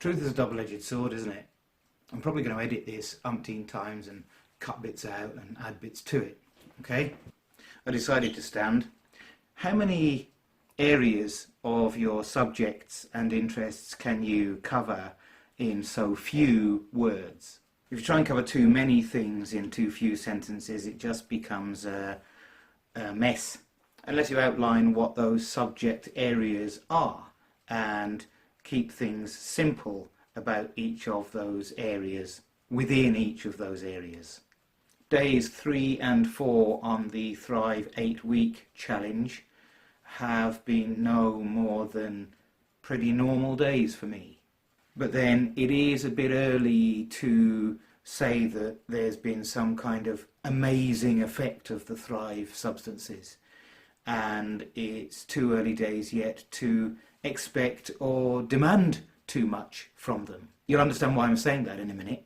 Truth is a double-edged sword, isn't it? I'm probably going to edit this umpteen times and cut bits out and add bits to it. Okay? I decided to stand. How many areas of your subjects and interests can you cover in so few words? If you try and cover too many things in too few sentences, it just becomes a mess. Unless you outline what those subject areas are and keep things simple about each of those areas, within each of those areas. Days 3 and 4 on the Thrive 8-week challenge have been no more than pretty normal days for me. But then it is a bit early to say that there's been some kind of amazing effect of the Thrive substances, and it's too early days yet to expect or demand too much from them. You'll understand why I'm saying that in a minute.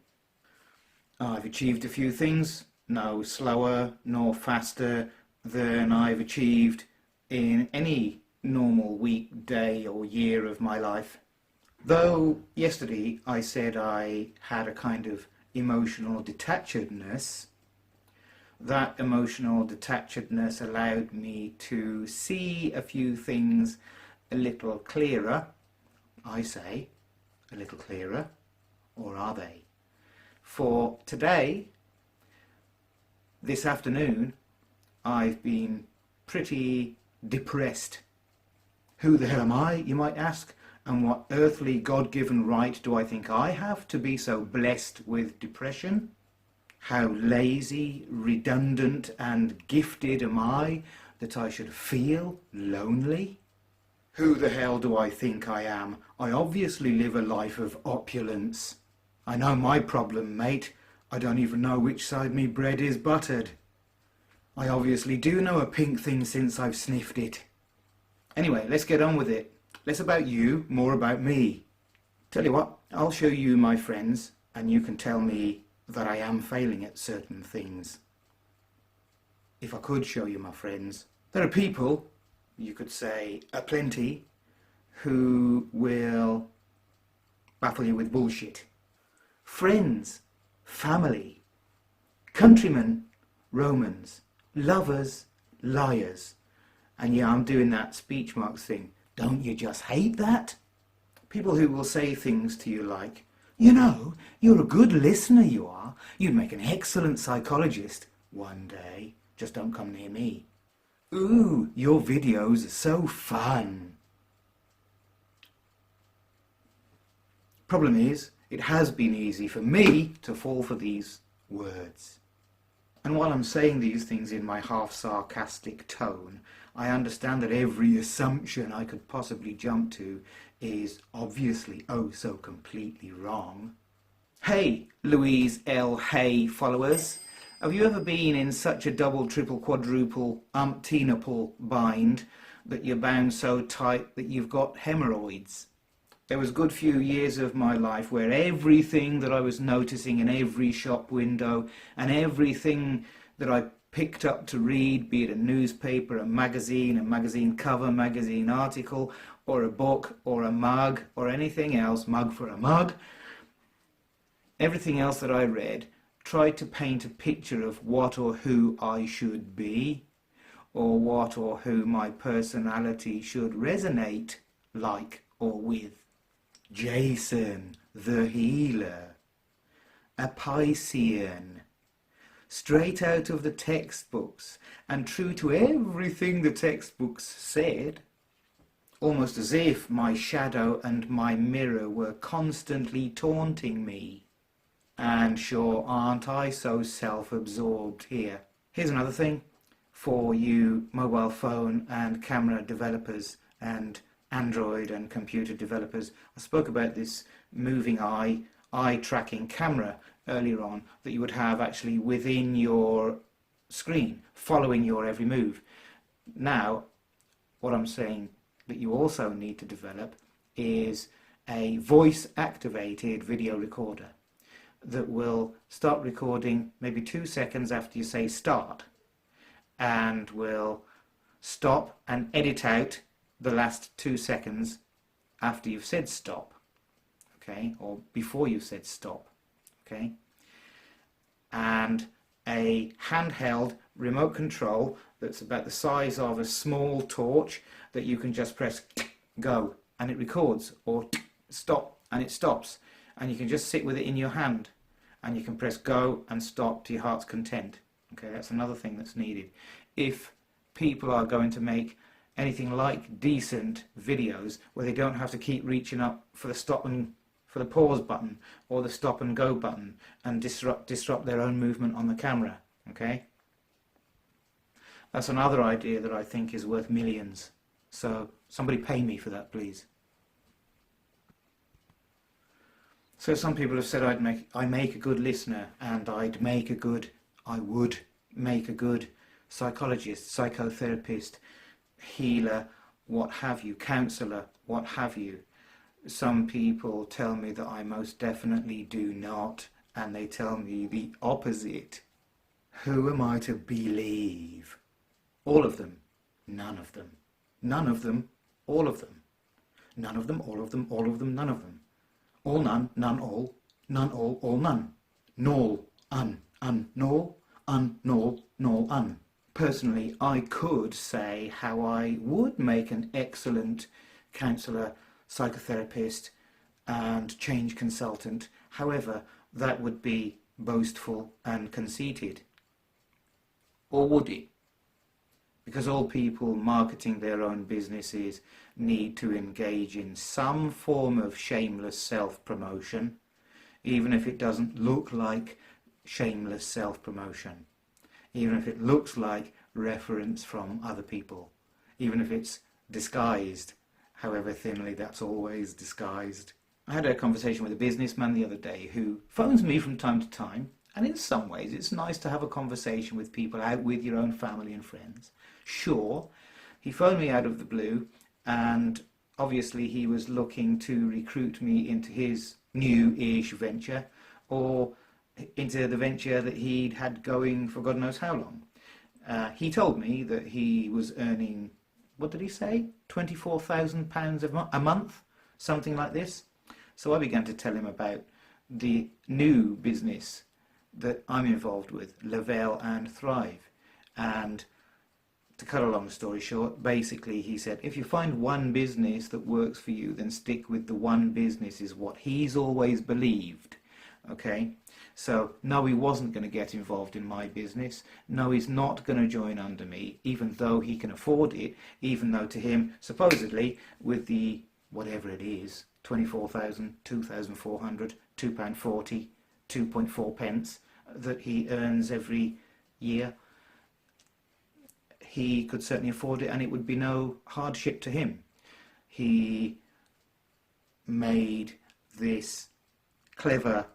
I've achieved a few things, no slower nor faster than I've achieved in any normal week, day or year of my life. Though yesterday I said I had a kind of emotional detachedness, that emotional detachedness allowed me to see a few things a little clearer. I say, a little clearer, or are they? For today, this afternoon, I've been pretty depressed. Who the hell am I, you might ask? And what earthly God-given right do I think I have to be so blessed with depression? How lazy, redundant and gifted am I that I should feel lonely? Who the hell do I think I am? I obviously live a life of opulence. I know my problem, mate. I don't even know which side me bread is buttered. I obviously do know a pink thing since I've sniffed it. Anyway, let's get on with it. Less about you, more about me. Tell you what, I'll show you my friends and you can tell me that I am failing at certain things. If I could show you my friends, there are people, you could say aplenty, who will baffle you with bullshit. Friends, family, countrymen, Romans, lovers, liars. And yeah, I'm doing that speech marks thing. Don't you just hate that? People who will say things to you like, you know, you're a good listener, you are. You'd make an excellent psychologist one day. Just don't come near me. Ooh, your videos are so fun. Problem is, it has been easy for me to fall for these words. And while I'm saying these things in my half-sarcastic tone, I understand that every assumption I could possibly jump to is obviously oh so completely wrong. Hey, Louise L. Hay followers, have you ever been in such a double, triple, quadruple, umpteenaple bind that you're bound so tight that you've got hemorrhoids? There was a good few years of my life where everything that I was noticing in every shop window and everything that I picked up to read, be it a newspaper, a magazine cover, magazine article, or a book, or a mug, or anything else, mug for a mug, everything else that I read tried to paint a picture of what or who I should be, or what or who my personality should resonate like or with. Jason, the healer, a Piscean, straight out of the textbooks and true to everything the textbooks said, almost as if my shadow and my mirror were constantly taunting me. And sure, aren't I so self-absorbed here? Here's another thing for you mobile phone and camera developers and Android and computer developers. I spoke about this moving eye tracking camera earlier on that you would have actually within your screen, following your every move. Now, what I'm saying that you also need to develop is a voice-activated video recorder that will start recording maybe 2 seconds after you say start, and will stop and edit out the last 2 seconds after you've said stop. okay, or before you said stop, okay, and a handheld remote control that's about the size of a small torch that you can just press go and it records, or stop and it stops, and you can just sit with it in your hand and you can press go and stop to your heart's content. Okay, that's another thing that's needed. If people are going to make anything like decent videos where they don't have to keep reaching up for the stop and for the pause button or the stop and go button and disrupt their own movement on the camera, okay? That's another idea that I think is worth millions. So somebody pay me for that, please. So some people have said I make a good listener, and I would make a good psychologist, psychotherapist, healer, what have you, counsellor, what have you. Some people tell me that I most definitely do not, and they tell me the opposite. Who am I to believe? All of them, none of them. None of them, all of them. None of them, all of them, all of them, none of them. All none, none all, none all none. Null, null, null, null, un. Personally, I could say how I would make an excellent counsellor, psychotherapist and change consultant. However, that would be boastful and conceited. Or would it? Because all people marketing their own businesses need to engage in some form of shameless self-promotion, even if it doesn't look like shameless self-promotion, even if it looks like reference from other people, even if it's disguised, however thinly that's always disguised. I had a conversation with a businessman the other day who phones me from time to time, and in some ways it's nice to have a conversation with people out with your own family and friends. Sure, he phoned me out of the blue, and obviously he was looking to recruit me into his new-ish venture, or into the venture that he'd had going for God knows how long. He told me that he was earning, what did he say, £24,000 a month, something like this. So I began to tell him about the new business that I'm involved with, Lavelle and Thrive. And to cut a long story short, basically he said, if you find one business that works for you, then stick with the one business, is what he's always believed. Okay? So, no, he wasn't going to get involved in my business. No, he's not going to join under me, even though he can afford it, even though to him, supposedly, with the, whatever it is, 24,000, 2,400, £2.40, 2.4 pence that he earns every year, he could certainly afford it, and it would be no hardship to him. He made this clever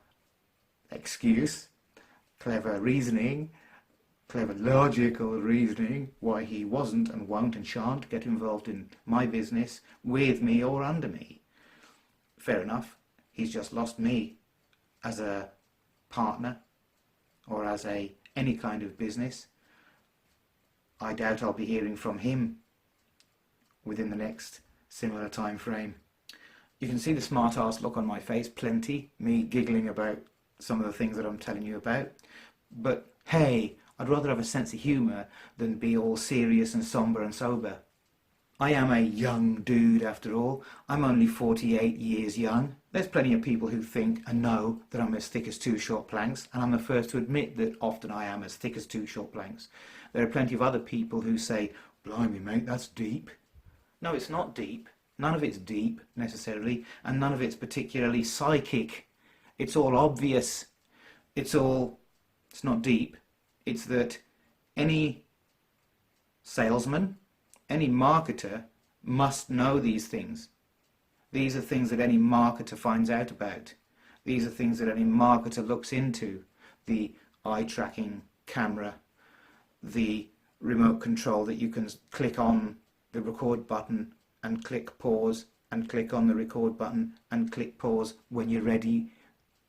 excuse, clever reasoning, clever logical reasoning why he wasn't and won't and shan't get involved in my business with me or under me. Fair enough, he's just lost me as a partner or as any kind of business. I doubt I'll be hearing from him within the next similar time frame. You can see the smart ass look on my face, plenty, me giggling about some of the things that I'm telling you about. But hey, I'd rather have a sense of humour than be all serious and sombre and sober. I am a young dude after all. I'm only 48 years young. There's plenty of people who think and know that I'm as thick as two short planks, and I'm the first to admit that often I am as thick as two short planks. There are plenty of other people who say, blimey mate, that's deep. No, it's not deep. None of it's deep, necessarily, and none of it's particularly psychic. It's all obvious. It's not deep. It's that any salesman, any marketer must know these things. These are things that any marketer finds out about. These are things that any marketer looks into. The eye-tracking camera, the remote control that you can click on the record button and click pause, and click on the record button and click pause when you're ready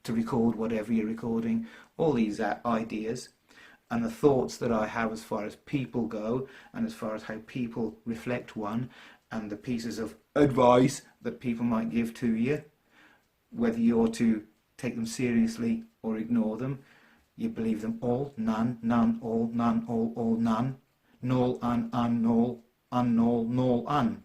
to record whatever you're recording. All these ideas and the thoughts that I have as far as people go, and as far as how people reflect one, and the pieces of advice that people might give to you, whether you're to take them seriously or ignore them. You believe them all, none, none, all, none, null, null, null, null, un.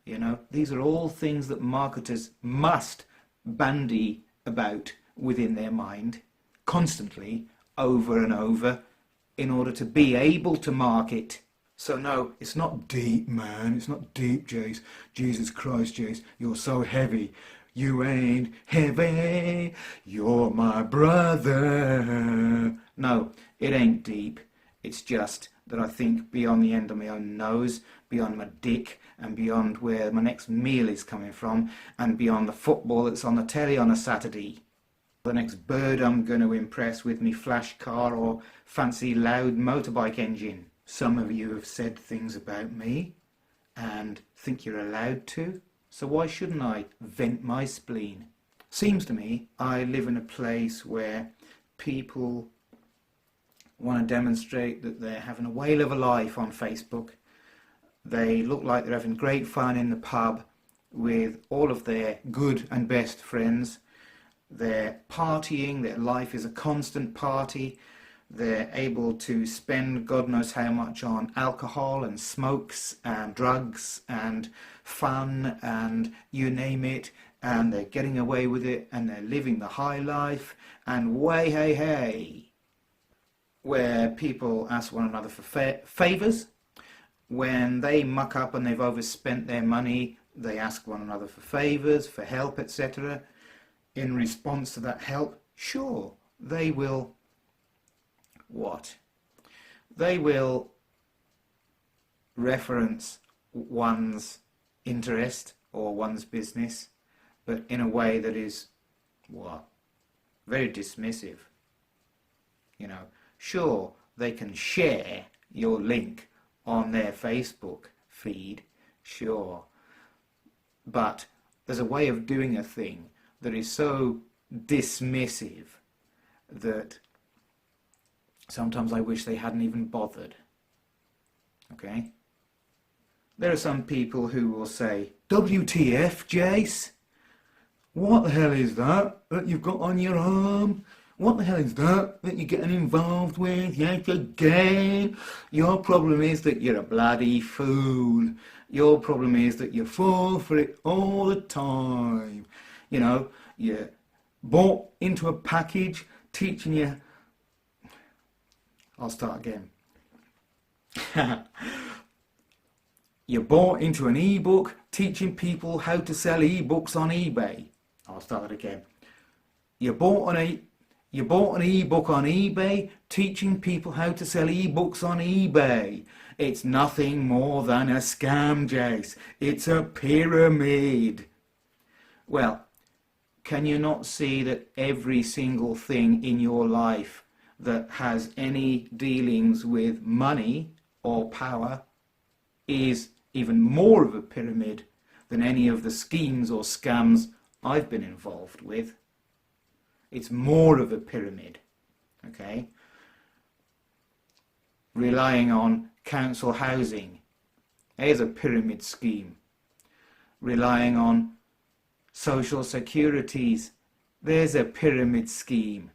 You know, these are all things that marketers must bandy about within their mind constantly, over and over, in order to be able to market. So no, it's not deep, man. It's not deep, Jace. Jesus Christ, Jace, you're so heavy. You ain't heavy. You're my brother. No, it ain't deep. It's just that I think beyond the end of my own nose, beyond my dick, and beyond where my next meal is coming from, and beyond the football that's on the telly on a Saturday. The next bird I'm going to impress with me flash car or fancy loud motorbike engine. Some of you have said things about me and think you're allowed to, so why shouldn't I vent my spleen? Seems to me I live in a place where people want to demonstrate that they're having a whale of a life on Facebook. They look like they're having great fun in the pub with all of their good and best friends. They're partying, their life is a constant party. They're able to spend God knows how much on alcohol and smokes and drugs and fun and you name it, and they're getting away with it and they're living the high life, and way hey hey, where people ask one another for favours. When they muck up and they've overspent their money, they ask one another for favours, for help, etc. In response to that help, sure, they will what? They will reference one's interest or one's business, but in a way that is, what? Very dismissive. You know, sure, they can share your link on their Facebook feed, sure, but there's a way of doing a thing that is so dismissive that sometimes I wish they hadn't even bothered. Okay? There are some people who will say, WTF, Jace? What the hell is that you've got on your arm? What the hell is that you're getting involved with? Yet again? Your problem is that you're a bloody fool. Your problem is that you fall for it all the time. You know, you're bought into a package teaching you... I'll start again. You're bought into an ebook teaching people how to sell ebooks on eBay. I'll start it again. You bought an ebook on eBay teaching people how to sell ebooks on eBay. It's nothing more than a scam, Jace. It's a pyramid. Well, can you not see that every single thing in your life that has any dealings with money or power is even more of a pyramid than any of the schemes or scams I've been involved with? It's more of a pyramid, okay? Relying on council housing, there's a pyramid scheme. Relying on social securities, there's a pyramid scheme.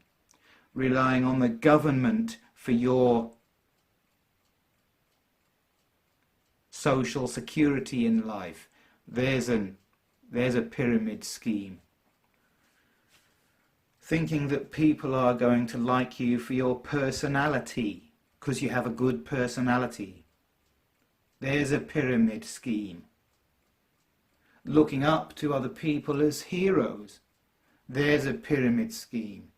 Relying on the government for your social security in life, there's a pyramid scheme. Thinking that people are going to like you for your personality because you have a good personality, there's a pyramid scheme. Looking up to other people as heroes, there's a pyramid scheme.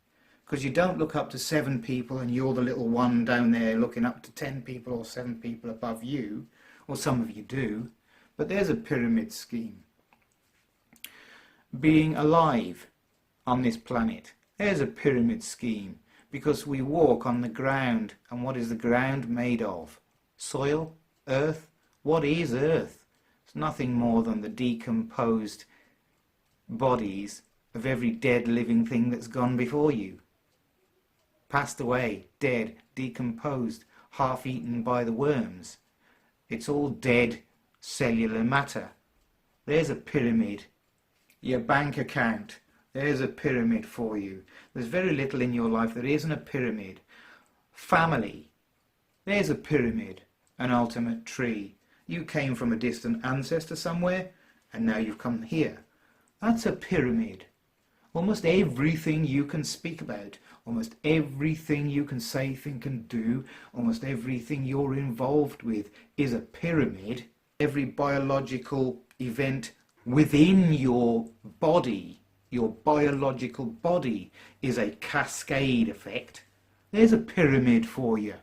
Because you don't look up to 7 people and you're the little one down there looking up to 10 people or 7 people above you, or some of you do, but there's a pyramid scheme. Being alive on this planet, there's a pyramid scheme, because we walk on the ground, and what is the ground made of? Soil? Earth? What is Earth? It's nothing more than the decomposed bodies of every dead living thing that's gone before you. Passed away, dead, decomposed, half eaten by the worms. It's all dead cellular matter. There's a pyramid. Your bank account, There's a pyramid for you. There's very little in your life that isn't a pyramid. Family. There's a pyramid, an ultimate tree. You came from a distant ancestor somewhere, and now you've come here. That's a pyramid. Almost everything you can speak about, almost everything you can say, think and do, almost everything you're involved with is a pyramid. Every biological event within your biological body, is a cascade effect. There's a pyramid for you.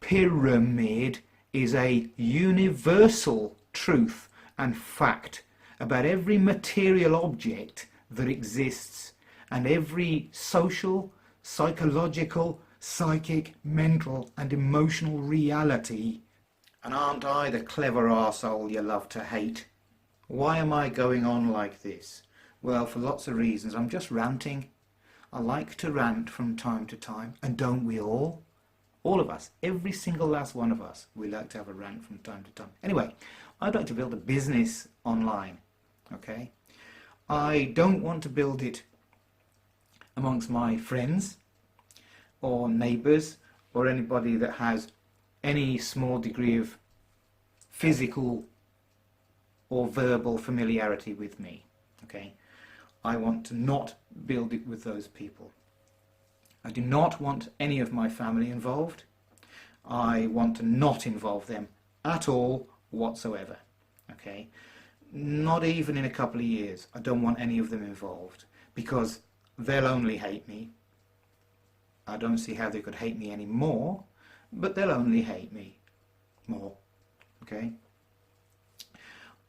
Pyramid is a universal truth and fact about every material object that exists and every social, psychological, psychic, mental and emotional reality. And aren't I the clever arsehole you love to hate? Why am I going on like this? Well, for lots of reasons. I'm just ranting. I like to rant from time to time, and don't we all? All of us, every single last one of us, we like to have a rant from time to time. Anyway, I'd like to build a business online, okay? I don't want to build it amongst my friends or neighbours or anybody that has any small degree of physical or verbal familiarity with me, okay? I want to not build it with those people. I do not want any of my family involved. I want to not involve them at all whatsoever, okay? Not even in a couple of years. I don't want any of them involved because they'll only hate me. I don't see how they could hate me any more, but they'll only hate me more, okay?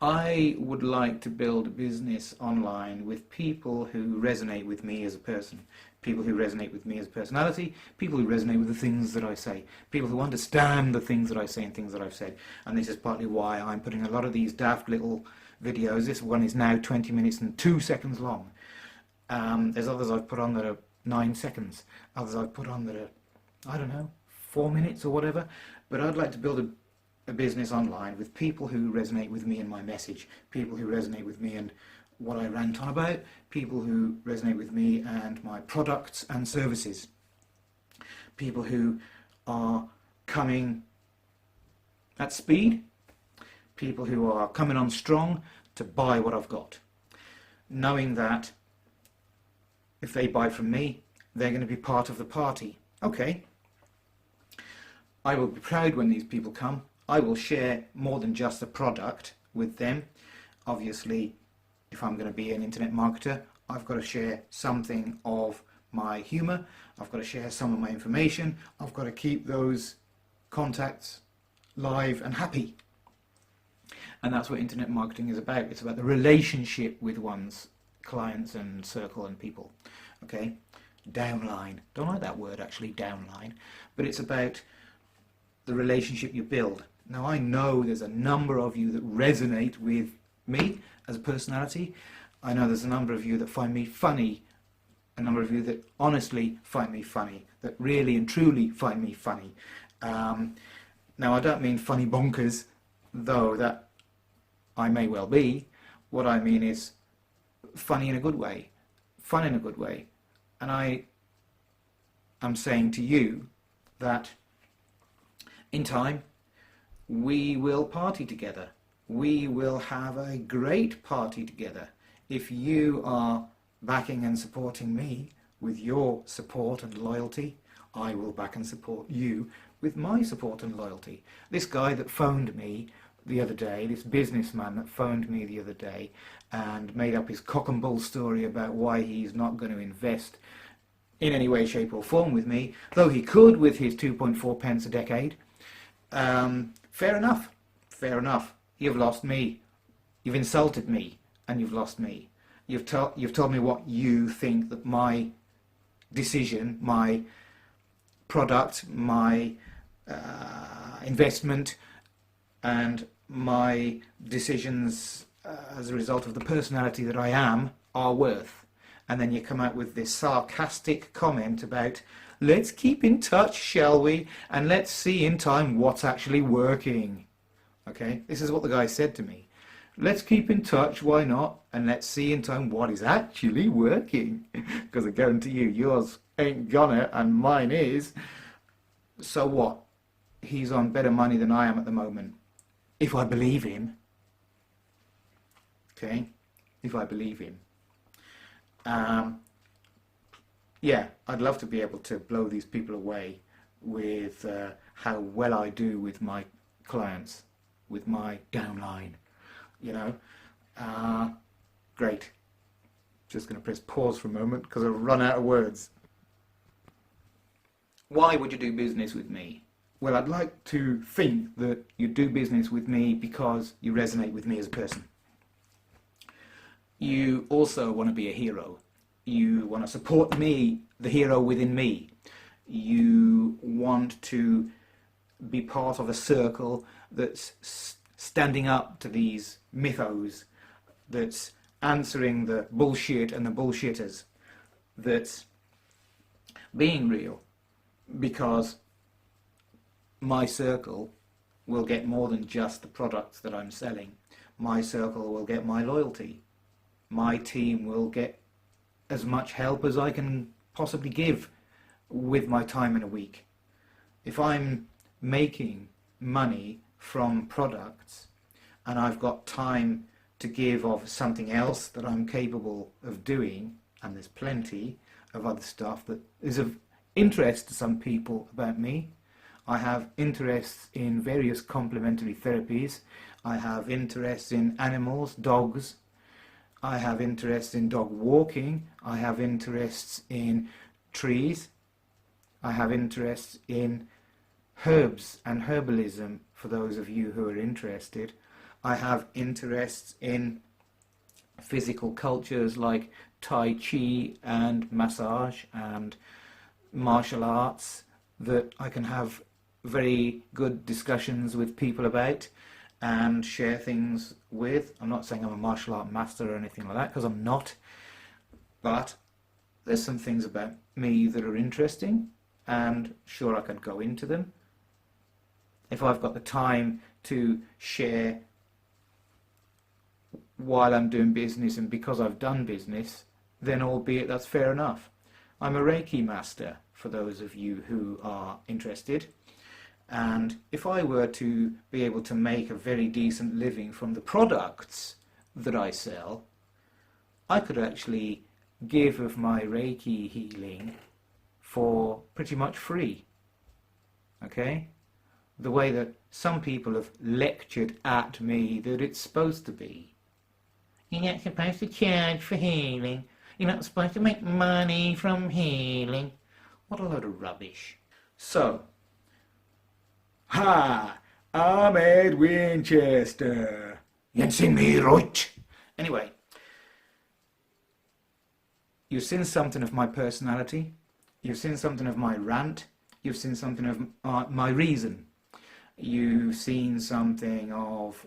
I would like to build a business online with people who resonate with me as a person, people who resonate with me as a personality, people who resonate with the things that I say, people who understand the things that I say and things that I've said. And this is partly why I'm putting a lot of these daft little videos. This one is now 20 minutes and 2 seconds long. There's others I've put on that are 9 seconds, others I've put on that are, I don't know, 4 minutes or whatever. But I'd like to build a business online with people who resonate with me and my message, people who resonate with me and what I rant on about, people who resonate with me and my products and services, people who are coming at speed, people who are coming on strong to buy what I've got, knowing that if they buy from me, they're going to be part of the party. Okay, I will be proud when these people come. I will share more than just the product with them. Obviously, if I'm going to be an internet marketer, I've got to share something of my humour, I've got to share some of my information, I've got to keep those contacts live and happy. And that's what internet marketing is about. It's about the relationship with one's clients and circle and people. Okay? Downline. Don't like that word actually, downline. But it's about the relationship you build. Now I know there's a number of you that resonate with me as a personality. I know there's a number of you that find me funny, a number of you that honestly find me funny, that really and truly find me funny. Now I don't mean funny bonkers, though that I may well be. What I mean is funny in a good way, fun in a good way. And I am saying to you that in time, we will party together. We will have a great party together. If you are backing and supporting me with your support and loyalty, I will back and support you with my support and loyalty. This guy that phoned me the other day, this businessman that phoned me the other day and made up his cock and bull story about why he's not going to invest in any way, shape or form with me, though he could with his 2.4 pence a decade. Fair enough, fair enough. You've lost me. You've insulted me, and you've lost me. You've told me what you think that my decision, my product, my investment, and my decisions as a result of the personality that I am are worth. And then you come out with this sarcastic comment about, let's keep in touch, shall we? And let's see in time what's actually working. Okay, this is what the guy said to me. let's keep in touch, why not? And let's see in time what is actually working. Because I guarantee you, yours ain't gonna, and mine is. So what? He's on better money than I am at the moment. If I believe him. Okay? If I believe him. Yeah, I'd love to be able to blow these people away with how well I do with my clients, with my downline, you know. Great. Just going to press pause for a moment because I've run out of words. Why would you do business with me? Well, I'd like to think that you do business with me because you resonate with me as a person. You also want to be a hero. You want to support me, the hero within me. You want to be part of a circle that's standing up to these mythos, that's answering the bullshit and the bullshitters, that's being real, because my circle will get more than just the products that I'm selling. My circle will get my loyalty. My team will get as much help as I can possibly give with my time in a week. If I'm making money from products and I've got time to give of something else that I'm capable of doing, and there's plenty of other stuff that is of interest to some people about me. I have interests in various complementary therapies. I have interests in animals, dogs. I have interests in dog walking. I have interests in trees. I have interests in herbs and herbalism for those of you who are interested. I have interests in physical cultures like Tai Chi and massage and martial arts that I can have very good discussions with people about and share things with. I'm not saying I'm a martial art master or anything like that, because I'm not, but there's some things about me that are interesting, and sure, I can go into them. If I've got the time to share while I'm doing business and because I've done business, then albeit that's fair enough. I'm a Reiki master, for those of you who are interested. And if I were to be able to make a very decent living from the products that I sell, I could actually give of my Reiki healing for pretty much free. Okay? The way that some people have lectured at me that it's supposed to be. You're not supposed to charge for healing. You're not supposed to make money from healing. What a load of rubbish. So, ha! I'm Ed Winchester. You ain't seen me, right? Anyway, you've seen something of my personality. You've seen something of my rant. You've seen something of my reason. You've seen something of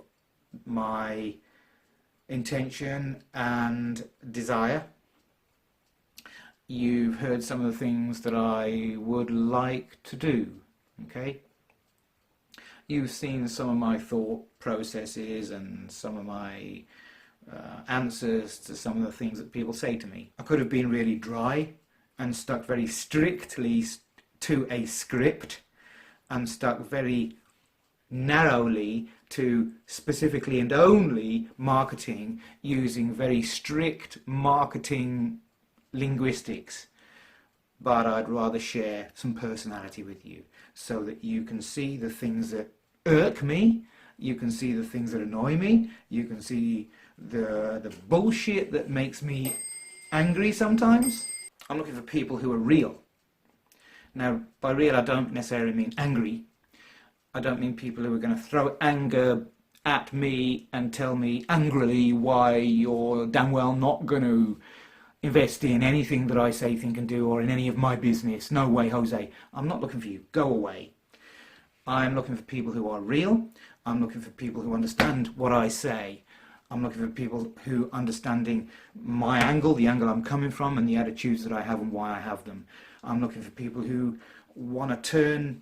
my intention and desire. You've heard some of the things that I would like to do, okay? You've seen some of my thought processes and some of my answers to some of the things that people say to me. I could have been really dry and stuck very strictly to a script and stuck very narrowly to specifically and only marketing using very strict marketing linguistics, but I'd rather share some personality with you so that you can see the things that irk me, you can see the things that annoy me, you can see the bullshit that makes me angry sometimes. I'm looking for people who are real. Now, by real I don't necessarily mean angry. I don't mean people who are going to throw anger at me and tell me angrily why you're damn well not going to invest in anything that I say, think and do, or in any of my business. No way, Jose. I'm not looking for you. Go away. I'm looking for people who are real. I'm looking for people who understand what I say. I'm looking for people who understanding my angle, the angle I'm coming from, and the attitudes that I have and why I have them. I'm looking for people who want to turn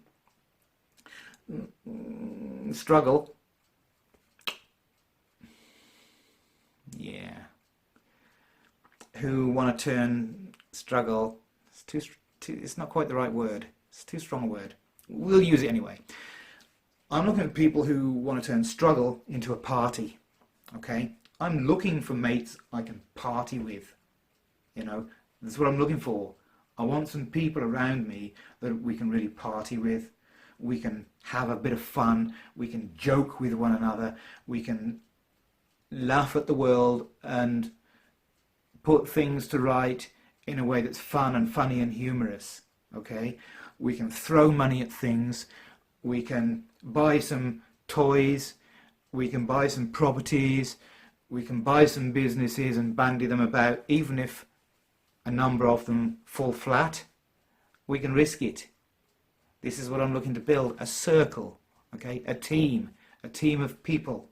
struggle Yeah. Who want to turn struggle, it's not quite the right word. It's too strong a word. We'll use it anyway. I'm looking at people who want to turn struggle into a party. Okay? I'm looking for mates I can party with. You know, that's what I'm looking for. I want some people around me that we can really party with. We can have a bit of fun. We can joke with one another. We can laugh at the world and put things to right in a way that's fun and funny and humorous. Okay? We can throw money at things. We can buy some toys. We can buy some properties. We can buy some businesses and bandy them about, even if a number of them fall flat. We can risk it. This is what I'm looking to build, a circle, okay, a team of people.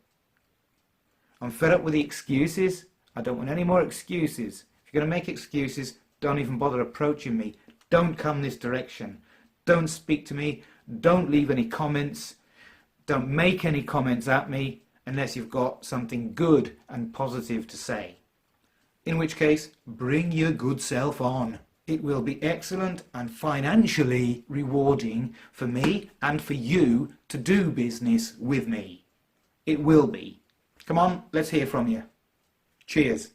I'm fed up with the excuses. I don't want any more excuses. If you're going to make excuses, don't even bother approaching me. Don't come this direction. Don't speak to me. Don't leave any comments. Don't make any comments at me unless you've got something good and positive to say. In which case, bring your good self on. It will be excellent and financially rewarding for me and for you to do business with me. It will be. Come on, let's hear from you. Cheers.